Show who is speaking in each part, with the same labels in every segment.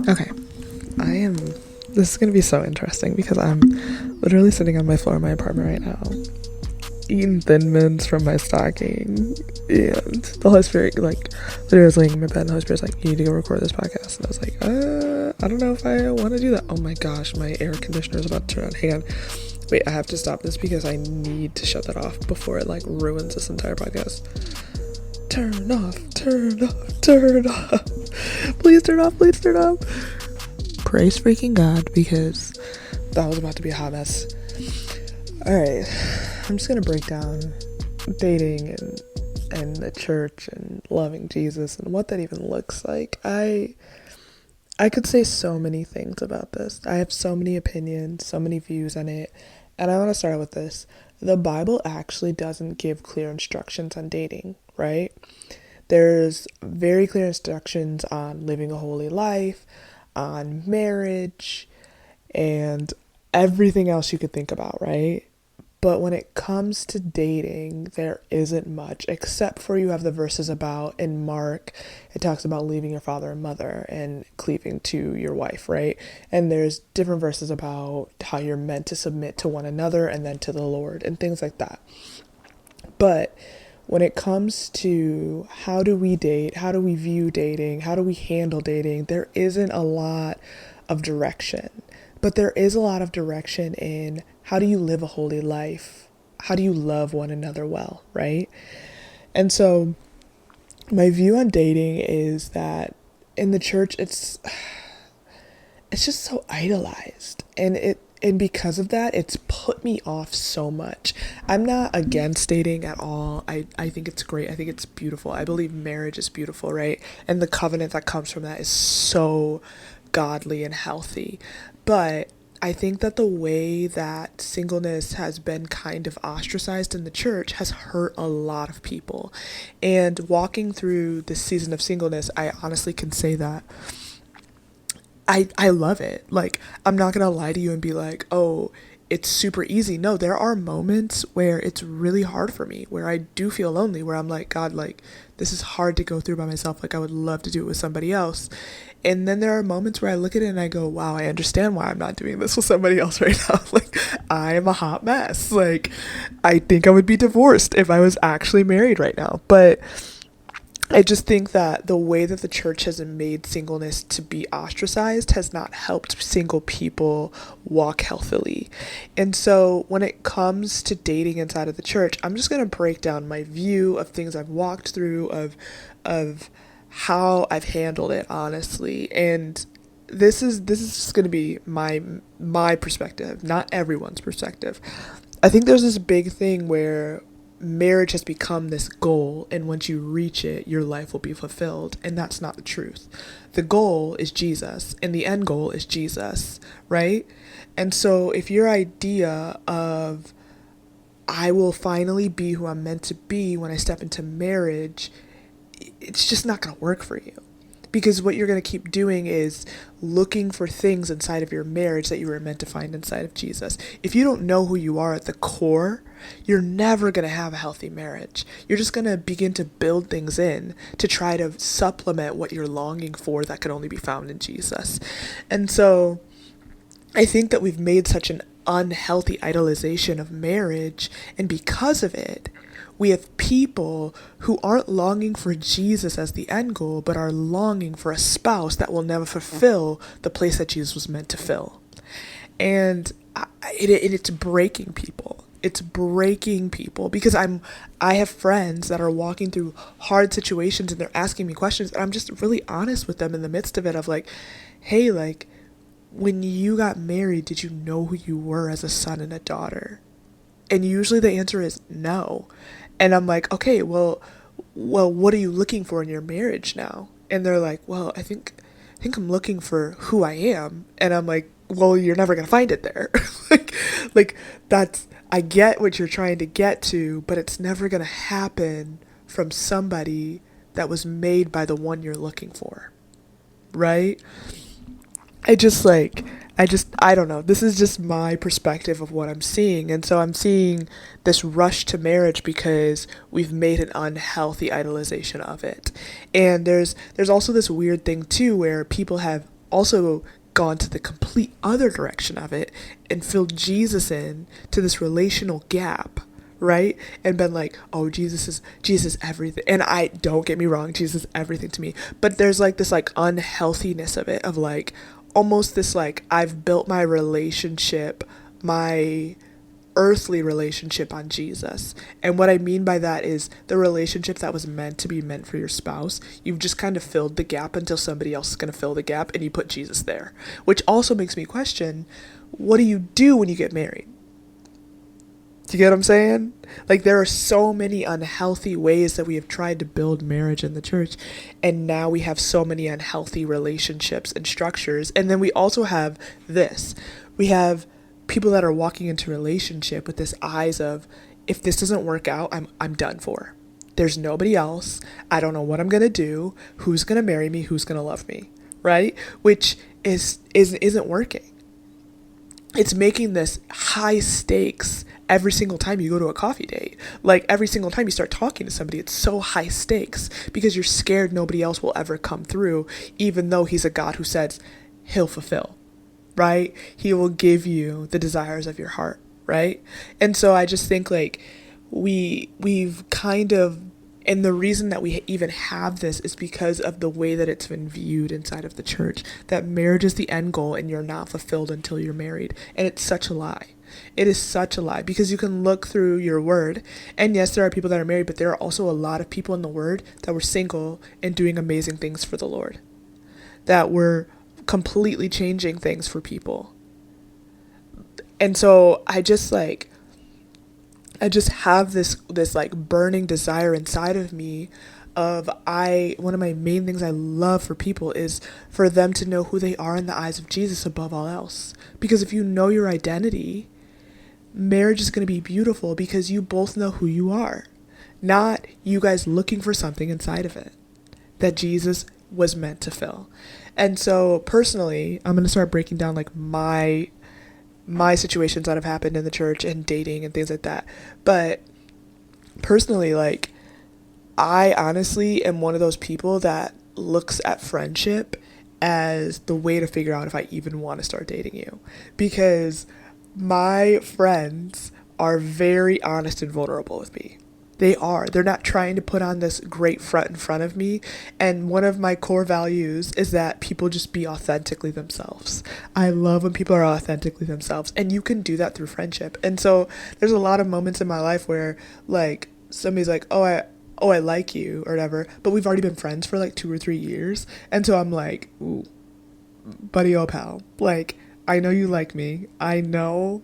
Speaker 1: Okay, I am. This is gonna be so interesting because I'm literally sitting on my floor in my apartment right now, eating Thin Mints from my stocking, and the Holy Spirit, like, literally was laying in my bed, and the Holy Spirit's like, "You need to go record this podcast," and I was like, I don't know if I want to do that. Oh my gosh, my air conditioner is about to turn on. Hang on, wait, I have to stop this because I need to shut that off before it like ruins this entire podcast. Turn off, turn off, turn off. Please turn off, please turn off. Praise freaking God, because that was about to be a hot mess. Alright, I'm just gonna break down dating and the church and loving Jesus and what that even looks like. I could say so many things about this. I have so many opinions, so many views on it, and I want to start with this. The Bible actually doesn't give clear instructions on dating, right? There's very clear instructions on living a holy life, on marriage, and everything else you could think about, right? But when it comes to dating, there isn't much, except for you have the verses about in Mark, it talks about leaving your father and mother and cleaving to your wife, right? And there's different verses about how you're meant to submit to one another and then to the Lord and things like that. But when it comes to how do we date, how do we view dating, how do we handle dating, there isn't a lot of direction. But there is a lot of direction in how do you live a holy life? How do you love one another well, right? And so my view on dating is that in the church it's just so idolized, and because of that it's put me off so much. I'm not against dating at all. I think it's great. I think it's beautiful. I believe marriage is beautiful, right? And the covenant that comes from that is so godly and healthy. But I think that the way that singleness has been kind of ostracized in the church has hurt a lot of people. And walking through this season of singleness, I honestly can say that I love it. Like, I'm not gonna lie to you and be like, oh, it's super easy. No, there are moments where it's really hard for me, where I do feel lonely, where I'm like, God, like, this is hard to go through by myself. Like, I would love to do it with somebody else. And then there are moments where I look at it and I go, wow, I understand why I'm not doing this with somebody else right now. Like, I am a hot mess. Like, I think I would be divorced if I was actually married right now. But I just think that the way that the church has made singleness to be ostracized has not helped single people walk healthily. And so when it comes to dating inside of the church, I'm just going to break down my view of things I've walked through, of how I've handled it honestly. And this is just going to be my perspective, not everyone's perspective. I think there's this big thing where marriage has become this goal, and once you reach it your life will be fulfilled, and that's not the truth. The goal is Jesus and the end goal is Jesus, right? And so if your idea of I will finally be who I'm meant to be when I step into marriage, it's just not going to work for you. Because what you're going to keep doing is looking for things inside of your marriage that you were meant to find inside of Jesus. If you don't know who you are at the core, you're never going to have a healthy marriage. You're just going to begin to build things in to try to supplement what you're longing for that can only be found in Jesus. And so I think that we've made such an unhealthy idolization of marriage, and because of it, we have people who aren't longing for Jesus as the end goal, but are longing for a spouse that will never fulfill the place that Jesus was meant to fill. And it's breaking people. It's breaking people because I have friends that are walking through hard situations and they're asking me questions, and I'm just really honest with them in the midst of it of like, hey, like, when you got married, did you know who you were as a son and a daughter? And usually the answer is no. And I'm like, okay, well, what are you looking for in your marriage now? And they're like, well, I think I'm looking for who I am. And I'm like, well, you're never gonna find it there. like, like that's I get what you're trying to get to, but it's never gonna happen from somebody that was made by the one you're looking for, right? I just like I don't know. This is just my perspective of what I'm seeing. And so I'm seeing this rush to marriage because we've made an unhealthy idolization of it. And there's also this weird thing too where people have also gone to the complete other direction of it and filled Jesus in to this relational gap, right? And been like, oh, Jesus is everything. And I, don't get me wrong, Jesus is everything to me. But there's like this like unhealthiness of it, of like almost this like, I've built my relationship, my earthly relationship on Jesus. And what I mean by that is the relationship that was meant to be meant for your spouse. You've just kind of filled the gap until somebody else is going to fill the gap, and you put Jesus there. Which also makes me question, what do you do when you get married? Do you get what I'm saying? Like, there are so many unhealthy ways that we have tried to build marriage in the church, and now we have so many unhealthy relationships and structures. And then we also have this. We have people that are walking into a relationship with this eyes of, if this doesn't work out, I'm done for. There's nobody else. I don't know what I'm gonna do. Who's gonna marry me? Who's gonna love me? Right? Which isn't working. It's making this high stakes every single time you go to a coffee date. Like, every single time you start talking to somebody, it's so high stakes because you're scared nobody else will ever come through, even though he's a God who says he'll fulfill, right? He will give you the desires of your heart, right? And so I just think like we've kind of, and the reason that we even have this is because of the way that it's been viewed inside of the church, that marriage is the end goal and you're not fulfilled until you're married. And it's such a lie. It is such a lie, because you can look through your word, and yes, there are people that are married, but there are also a lot of people in the word that were single and doing amazing things for the Lord, that were completely changing things for people. And so I just have this like burning desire inside of me of, one of my main things I love for people is for them to know who they are in the eyes of Jesus above all else. Because if you know your identity, marriage is going to be beautiful because you both know who you are, not you guys looking for something inside of it that Jesus was meant to fill. And so personally, I'm going to start breaking down like my situations that have happened in the church and dating and things like that. But personally, like, I honestly am one of those people that looks at friendship as the way to figure out if I even want to start dating you, because my friends are very honest and vulnerable with me. They are. They're not trying to put on this great front in front of me. And one of my core values is that people just be authentically themselves. I love when people are authentically themselves. And you can do that through friendship. And so there's a lot of moments in my life where like somebody's like, oh, I like you or whatever. But we've already been friends for like 2 or 3 years. And so I'm like, ooh, buddy, oh pal, like, I know you like me. I know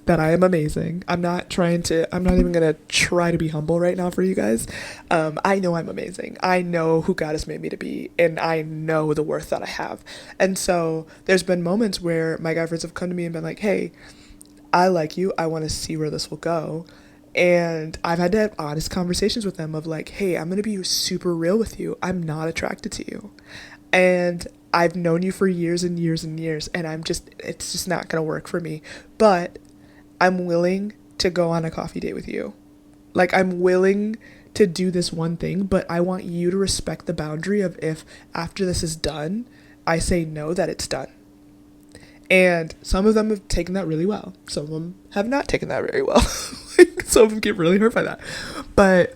Speaker 1: that I am amazing. I'm not even going to try to be humble right now for you guys. I know I'm amazing. I know who God has made me to be, and I know the worth that I have. And so there's been moments where my guy friends have come to me and been like, hey, I like you. I want to see where this will go. And I've had to have honest conversations with them of like, hey, I'm going to be super real with you. I'm not attracted to you. And I've known you for years and years and years, and it's just not going to work for me. But I'm willing to go on a coffee date with you. Like, I'm willing to do this one thing, but I want you to respect the boundary of, if after this is done, I say no, that it's done. And some of them have taken that really well. Some of them have not taken that very well. Like, some of them get really hurt by that. But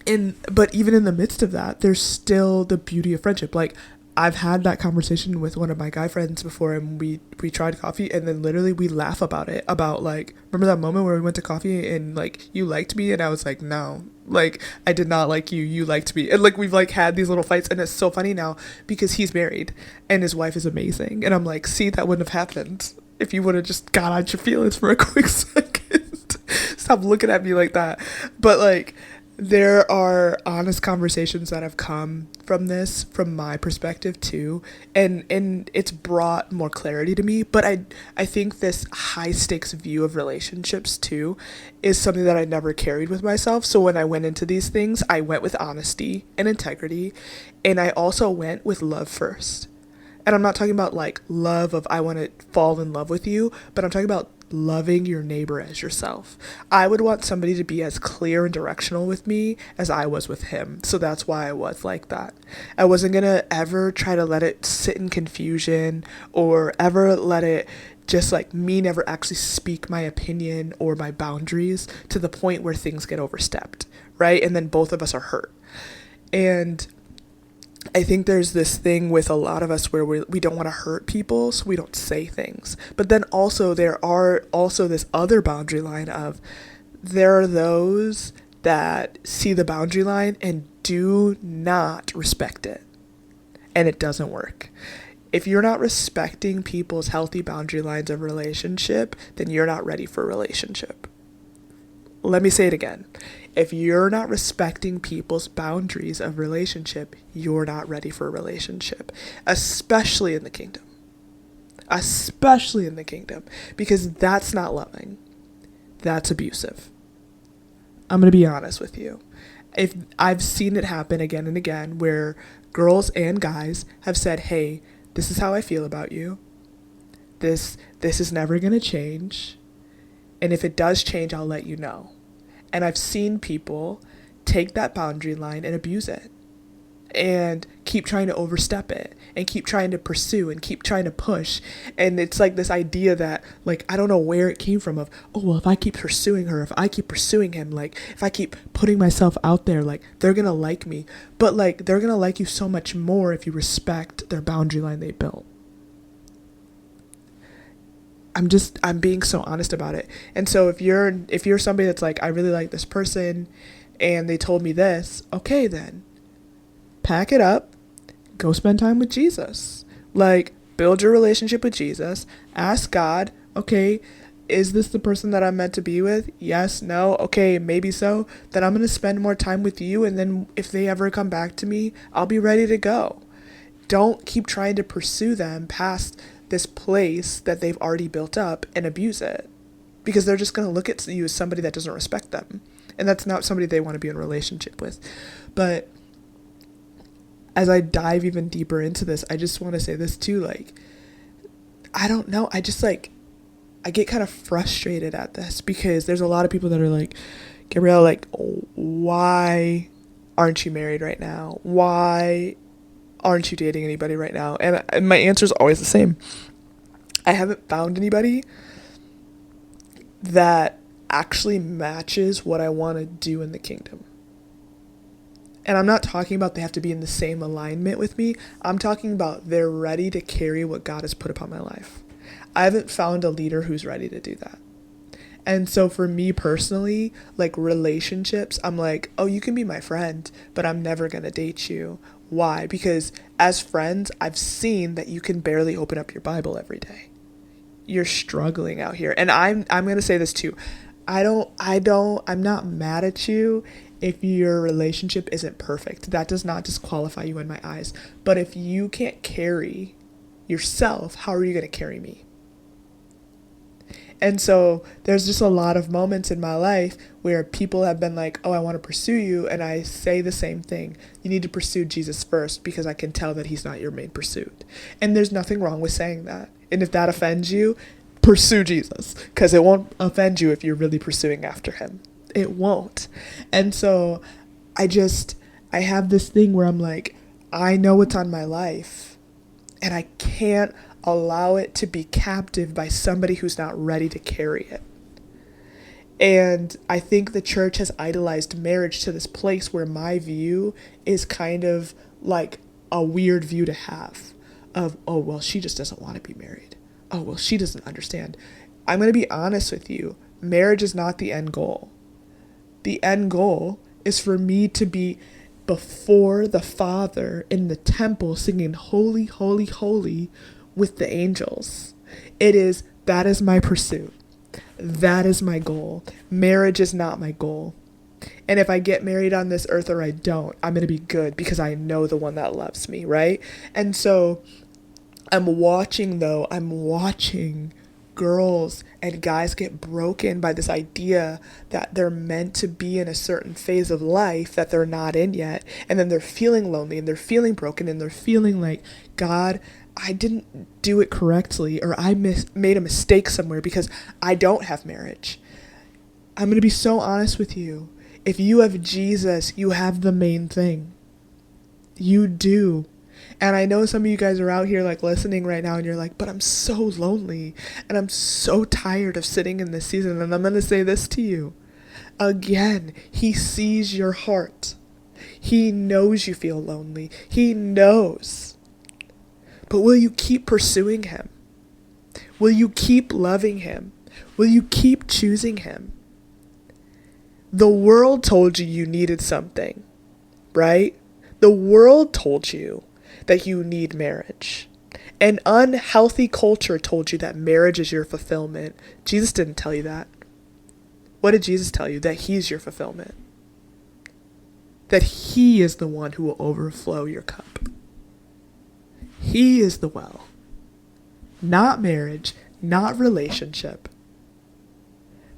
Speaker 1: even in the midst of that, there's still the beauty of friendship. Like, I've had that conversation with one of my guy friends before, and we tried coffee, and then literally we laugh about it, about like, remember that moment where we went to coffee and like you liked me and I was like, no, like I did not like you, you liked me. And like we've like had these little fights, and it's so funny now because he's married and his wife is amazing, and I'm like, see, that wouldn't have happened if you would have just got on your feelings for a quick second. Stop looking at me like that. But like, there are honest conversations that have come from this, from my perspective too, and it's brought more clarity to me. But I think this high stakes view of relationships too is something that I never carried with myself. So when I went into these things, I went with honesty and integrity, and I also went with love first. And I'm not talking about like love of I want to fall in love with you, but I'm talking about loving your neighbor as yourself. I would want somebody to be as clear and directional with me as I was with him. So that's why I was like that. I wasn't going to ever try to let it sit in confusion or ever let it just like me never actually speak my opinion or my boundaries to the point where things get overstepped, right? And then both of us are hurt. And I think there's this thing with a lot of us where we don't want to hurt people, so we don't say things. But then also there are also this other boundary line of there are those that see the boundary line and do not respect it. And it doesn't work. If you're not respecting people's healthy boundary lines of relationship, then you're not ready for a relationship. Let me say it again. If you're not respecting people's boundaries of relationship, you're not ready for a relationship, especially in the kingdom. Especially in the kingdom, because that's not loving. That's abusive. I'm going to be honest with you. If I've seen it happen again and again where girls and guys have said, "Hey, this is how I feel about you. This is never going to change. And if it does change, I'll let you know." And I've seen people take that boundary line and abuse it and keep trying to overstep it and keep trying to pursue and keep trying to push. And it's like this idea that, like, I don't know where it came from of, oh, well, if I keep pursuing her, if I keep pursuing him, like, if I keep putting myself out there, like, they're going to like me. But, like, they're going to like you so much more if you respect their boundary line they built. I'm being so honest about it. And so if you're somebody that's like, I really like this person and they told me this, okay, then pack it up, go spend time with Jesus. Like, build your relationship with Jesus, ask God, okay, is this the person that I'm meant to be with? Yes, no, okay, maybe so. Then I'm going to spend more time with you, and then if they ever come back to me, I'll be ready to go. Don't keep trying to pursue them past this place that they've already built up and abuse it, because they're just going to look at you as somebody that doesn't respect them, and that's not somebody they want to be in a relationship with. But as I dive even deeper into this, I just want to say this too, like, I don't know, I just like, I get kind of frustrated at this because there's a lot of people that are like, Gabrielle, like, why aren't you married right now? Why aren't you dating anybody right now? And my answer is always the same. I haven't found anybody that actually matches what I want to do in the kingdom. And I'm not talking about they have to be in the same alignment with me. I'm talking about they're ready to carry what God has put upon my life. I haven't found a leader who's ready to do that. And so for me personally, like relationships, I'm like, oh, you can be my friend, but I'm never going to date you. Why? Because as friends, I've seen that you can barely open up your Bible every day. You're struggling out here. And I'm going to say this too. I'm not mad at you if your relationship isn't perfect. That does not disqualify you in my eyes. But if you can't carry yourself, how are you going to carry me? And so there's just a lot of moments in my life where people have been like, oh, I want to pursue you. And I say the same thing. You need to pursue Jesus first, because I can tell that he's not your main pursuit. And there's nothing wrong with saying that. And if that offends you, pursue Jesus, because it won't offend you if you're really pursuing after him. It won't. And so I have this thing where I'm like, I know what's on my life, and I can't allow it to be captive by somebody who's not ready to carry it. And I think the church has idolized marriage to this place where my view is kind of like a weird view to have of, oh, well, she just doesn't want to be married. Oh, well, she doesn't understand. I'm going to be honest with you. Marriage is not the end goal. The end goal is for me to be before the Father in the temple singing holy, holy, holy with the angels. That is my pursuit. That is my goal. Marriage is not my goal. And if I get married on this earth or I don't, I'm going to be good because I know the one that loves me, right? And so I'm watching girls and guys get broken by this idea that they're meant to be in a certain phase of life that they're not in yet. And then they're feeling lonely and they're feeling broken and they're feeling like, God, I didn't do it correctly, or I made a mistake somewhere because I don't have marriage. I'm going to be so honest with you. If you have Jesus, you have the main thing. You do. And I know some of you guys are out here like listening right now and you're like, but I'm so lonely and I'm so tired of sitting in this season. And I'm going to say this to you. Again, he sees your heart. He knows you feel lonely. He knows. But will you keep pursuing him? Will you keep loving him? Will you keep choosing him? The world told you you needed something, right? The world told you that you need marriage. An unhealthy culture told you that marriage is your fulfillment. Jesus didn't tell you that. What did Jesus tell you? That he's your fulfillment. That he is the one who will overflow your cup. He is the well. Not marriage, not relationship.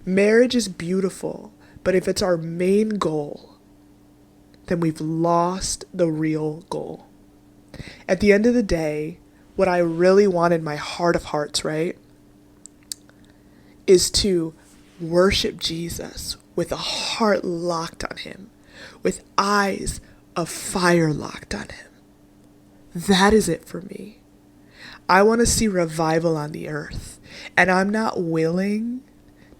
Speaker 1: Marriage is beautiful, but if it's our main goal, then we've lost the real goal. At the end of the day, what I really want in my heart of hearts, right, is to worship Jesus with a heart locked on him, with eyes of fire locked on him. That is it for me. I want to see revival on the earth, and I'm not willing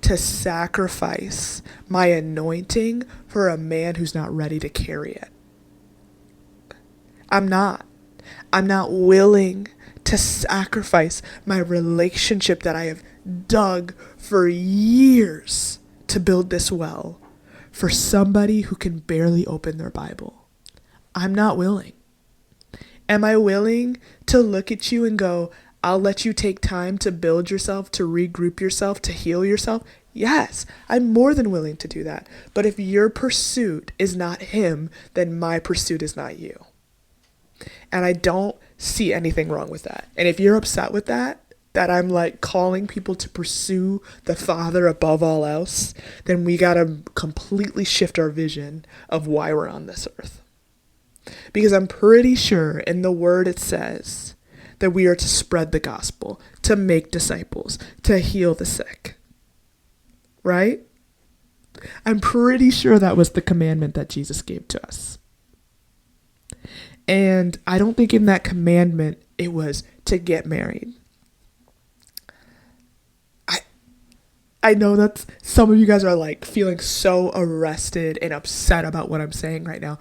Speaker 1: to sacrifice my anointing for a man who's not ready to carry it. I'm not willing to sacrifice my relationship that I have dug for years to build this well for somebody who can barely open their Bible. I'm not willing. Am I willing to look at you and go, I'll let you take time to build yourself, to regroup yourself, to heal yourself? Yes, I'm more than willing to do that. But if your pursuit is not him, then my pursuit is not you. And I don't see anything wrong with that. And if you're upset with that I'm like calling people to pursue the Father above all else, then we gotta completely shift our vision of why we're on this earth. Because I'm pretty sure in the word it says that we are to spread the gospel, to make disciples, to heal the sick. Right? I'm pretty sure that was the commandment that Jesus gave to us. And I don't think in that commandment it was to get married. I know that some of you guys are like feeling so arrested and upset about what I'm saying right now,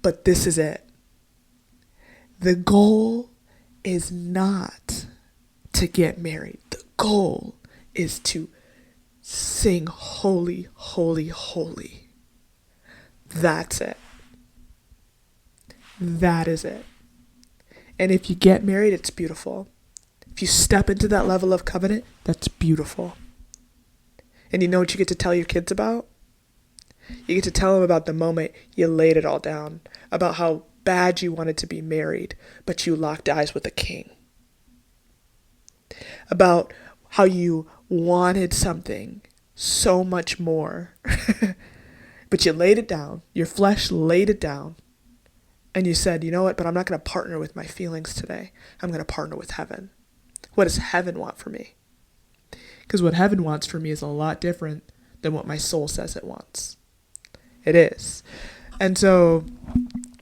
Speaker 1: but this is it. The goal is not to get married. The goal is to sing holy, holy, holy. That's it. That is it. And if you get married, it's beautiful. If you step into that level of covenant, that's beautiful. And you know what you get to tell your kids about? You get to tell them about the moment you laid it all down, about how bad you wanted to be married, but you locked eyes with a king. About how you wanted something so much more, but you laid it down, your flesh laid it down, and you said, you know what, but I'm not going to partner with my feelings today. I'm going to partner with heaven. What does heaven want for me? Because what heaven wants for me is a lot different than what my soul says it wants. It is. And so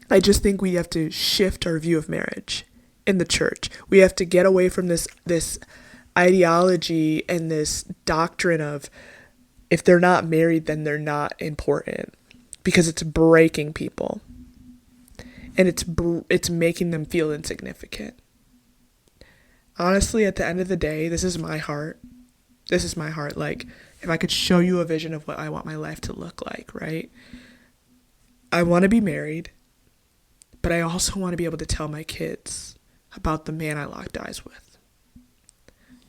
Speaker 1: I just think we have to shift our view of marriage in the church. We have to get away from this ideology and this doctrine of if they're not married, then they're not important, because it's breaking people and it's making them feel insignificant. Honestly, at the end of the day, this is my heart. This is my heart. Like, if I could show you a vision of what I want my life to look like, right? I want to be married, but I also want to be able to tell my kids about the man I locked eyes with.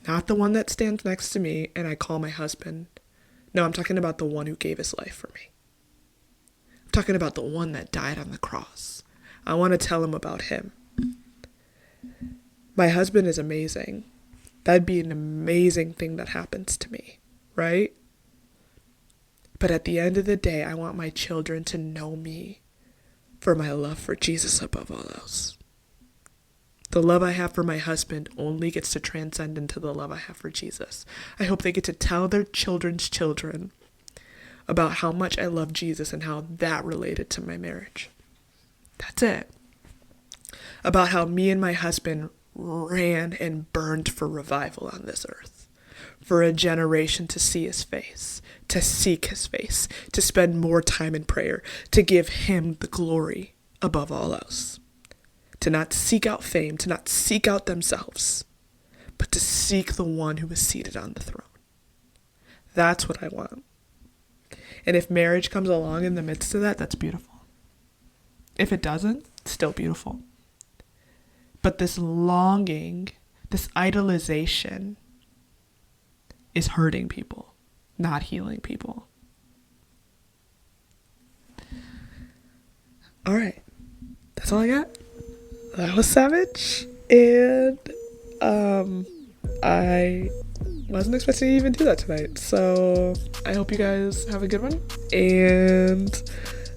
Speaker 1: Not the one that stands next to me and I call my husband. No, I'm talking about the one who gave his life for me. I'm talking about the one that died on the cross. I want to tell them about him. My husband is amazing. That'd be an amazing thing that happens to me, right? But at the end of the day, I want my children to know me for my love for Jesus above all else. The love I have for my husband only gets to transcend into the love I have for Jesus. I hope they get to tell their children's children about how much I love Jesus and how that related to my marriage. That's it. About how me and my husband ran and burned for revival on this earth. For a generation to see his face, to seek his face, to spend more time in prayer, to give him the glory above all else. To not seek out fame, to not seek out themselves, but to seek the one who is seated on the throne. That's what I want. And if marriage comes along in the midst of that, that's beautiful. If it doesn't, it's still beautiful. But this longing, this idolization is hurting people, not healing people. All right. That's all I got. That was savage. And I wasn't expecting to even do that tonight. So I hope you guys have a good one. And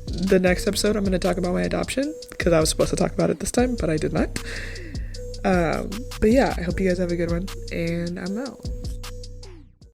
Speaker 1: the next episode, I'm going to talk about my adoption, because I was supposed to talk about it this time, but I did not. But yeah, I hope you guys have a good one, and I'm out.